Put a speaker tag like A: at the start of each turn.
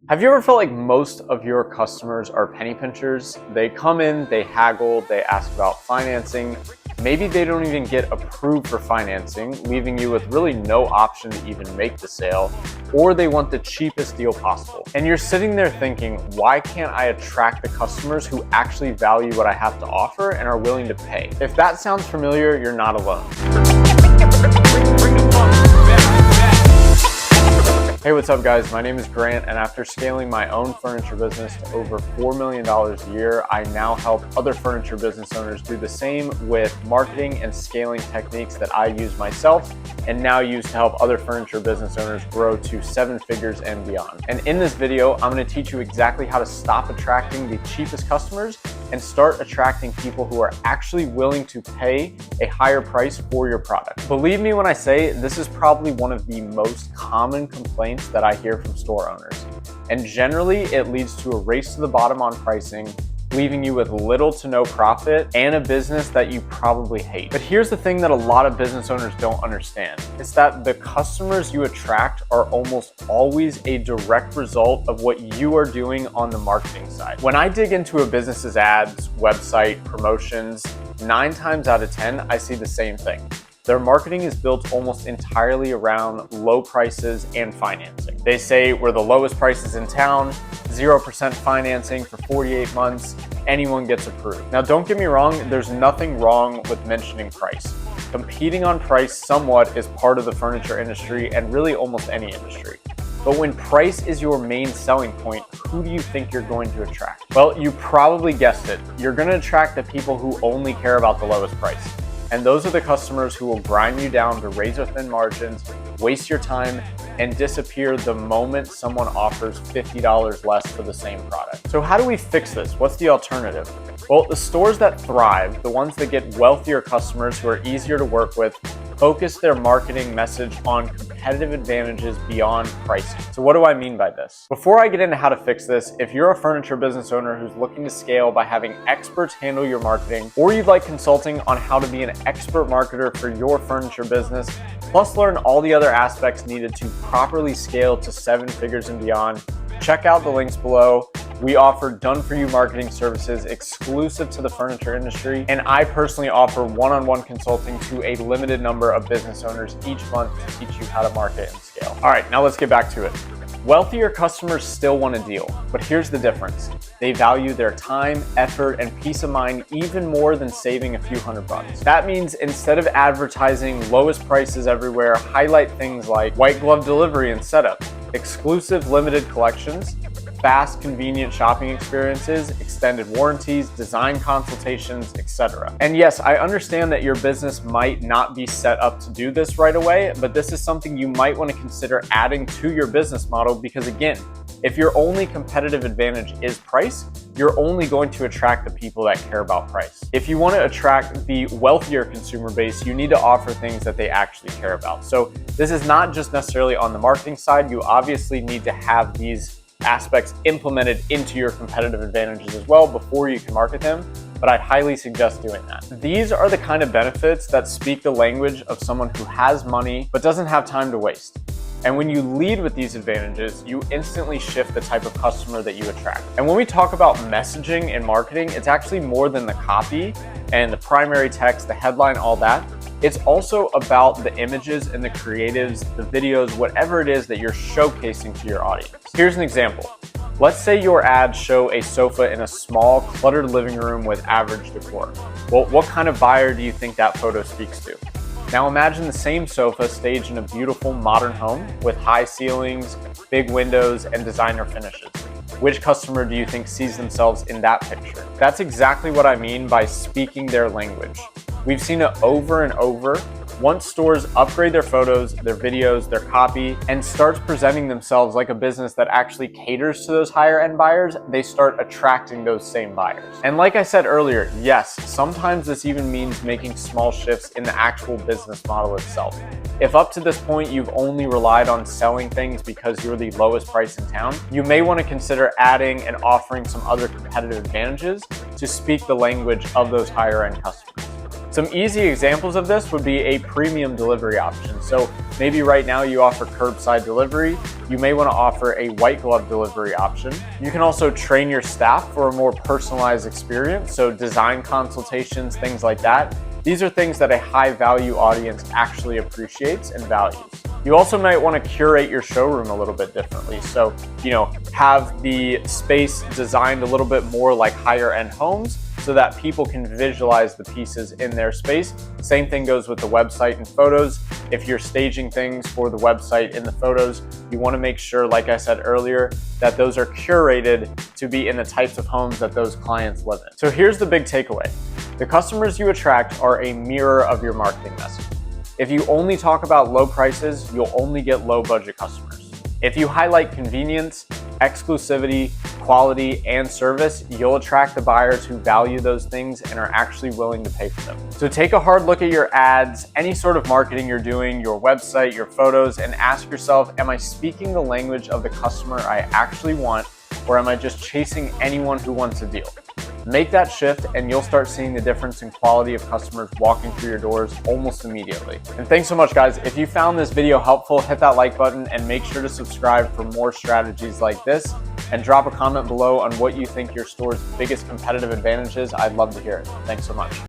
A: Have you ever felt like most of your customers are penny pinchers? They come in, they haggle, they ask about financing. Maybe they don't even get approved for financing, leaving you with really no option to even make the sale, or they want the cheapest deal possible. And you're sitting there thinking, why can't I attract the customers who actually value what I have to offer and are willing to pay? If that sounds familiar, you're not alone. Hey, what's up guys? My name is Grant, and after scaling my own furniture business to over $4 million a year, I now help other furniture business owners do the same with marketing and scaling techniques that I use myself and now use to help other furniture business owners grow to 7 figures and beyond. And in this video, I'm going to teach you exactly how to stop attracting the cheapest customers and start attracting people who are actually willing to pay a higher price for your product. Believe me when I say this is probably one of the most common complaints that I hear from store owners. And generally, it leads to a race to the bottom on pricing, leaving you with little to no profit and a business that you probably hate. But here's the thing that a lot of business owners don't understand. It's that the customers you attract are almost always a direct result of what you are doing on the marketing side. When I dig into a business's ads, website, promotions, 9 times out of 10, I see the same thing. Their marketing is built almost entirely around low prices and financing. They say we're the lowest prices in town, 0% financing for 48 months, anyone gets approved. Now don't get me wrong, there's nothing wrong with mentioning price. Competing on price somewhat is part of the furniture industry and really almost any industry. But when price is your main selling point, who do you think you're going to attract? Well, you probably guessed it. You're going to attract the people who only care about the lowest price. And those are the customers who will grind you down to razor-thin margins, waste your time, and disappear the moment someone offers $50 less for the same product. So how do we fix this? What's the alternative? Well, the stores that thrive, the ones that get wealthier customers who are easier to work with, focus their marketing message on competitive advantages beyond pricing. So what do I mean by this? Before I get into how to fix this, if you're a furniture business owner who's looking to scale by having experts handle your marketing, or you'd like consulting on how to be an expert marketer for your furniture business, plus learn all the other aspects needed to properly scale to 7 figures and beyond, check out the links below. We offer done-for-you marketing services exclusive to the furniture industry, and I personally offer one-on-one consulting to a limited number of business owners each month to teach you how to market and scale. All right, now let's get back to it. Wealthier customers still want a deal, but here's the difference. They value their time, effort, and peace of mind even more than saving a few $100. That means instead of advertising lowest prices everywhere, highlight things like white glove delivery and setup, exclusive limited collections, fast, convenient shopping experiences, extended warranties, design consultations, etc. And yes, I understand that your business might not be set up to do this right away, but this is something you might want to consider adding to your business model because again, if your only competitive advantage is price, you're only going to attract the people that care about price. If you want to attract the wealthier consumer base, you need to offer things that they actually care about. So this is not just necessarily on the marketing side. You obviously need to have these aspects implemented into your competitive advantages as well before you can market them, but I'd highly suggest doing that. These are the kind of benefits that speak the language of someone who has money but doesn't have time to waste. And when you lead with these advantages, you instantly shift the type of customer that you attract. And when we talk about messaging and marketing, it's actually more than the copy and the primary text, the headline, all that. It's also about the images and the creatives, the videos, whatever it is that you're showcasing to your audience. Here's an example. Let's say your ads show a sofa in a small, cluttered living room with average decor. Well, what kind of buyer do you think that photo speaks to? Now imagine the same sofa staged in a beautiful modern home with high ceilings, big windows, and designer finishes. Which customer do you think sees themselves in that picture? That's exactly what I mean by speaking their language. We've seen it over and over. Once stores upgrade their photos, their videos, their copy, and starts presenting themselves like a business that actually caters to those higher end buyers, they start attracting those same buyers. And like I said earlier, yes, sometimes this even means making small shifts in the actual business model itself. If up to this point you've only relied on selling things because you're the lowest price in town, you may want to consider adding and offering some other competitive advantages to speak the language of those higher end customers. Some easy examples of this would be a premium delivery option. So Maybe right now you offer curbside delivery. You may want to offer a white glove delivery option. You can also train your staff for a more personalized experience, so design consultations, things like that. These are things that a high value audience actually appreciates and values. You also might want to curate your showroom a little bit differently. So, have the space designed a little bit more like higher end homes so that people can visualize the pieces in their space. Same thing goes with the website and photos. If you're staging things for the website in the photos, you want to make sure, like I said earlier, that those are curated to be in the types of homes that those clients live in. So here's the big takeaway. The customers you attract are a mirror of your marketing message. If you only talk about low prices, you'll only get low budget customers. If you highlight convenience, exclusivity, quality, and service, you'll attract the buyers who value those things and are actually willing to pay for them. So take a hard look at your ads, any sort of marketing you're doing, your website, your photos, and ask yourself, am I speaking the language of the customer I actually want, or am I just chasing anyone who wants a deal? Make that shift and you'll start seeing the difference in quality of customers walking through your doors almost immediately. And thanks so much, guys. If you found this video helpful, hit that like button and make sure to subscribe for more strategies like this, and drop a comment below on what you think your store's biggest competitive advantage is. I'd love to hear it. Thanks so much.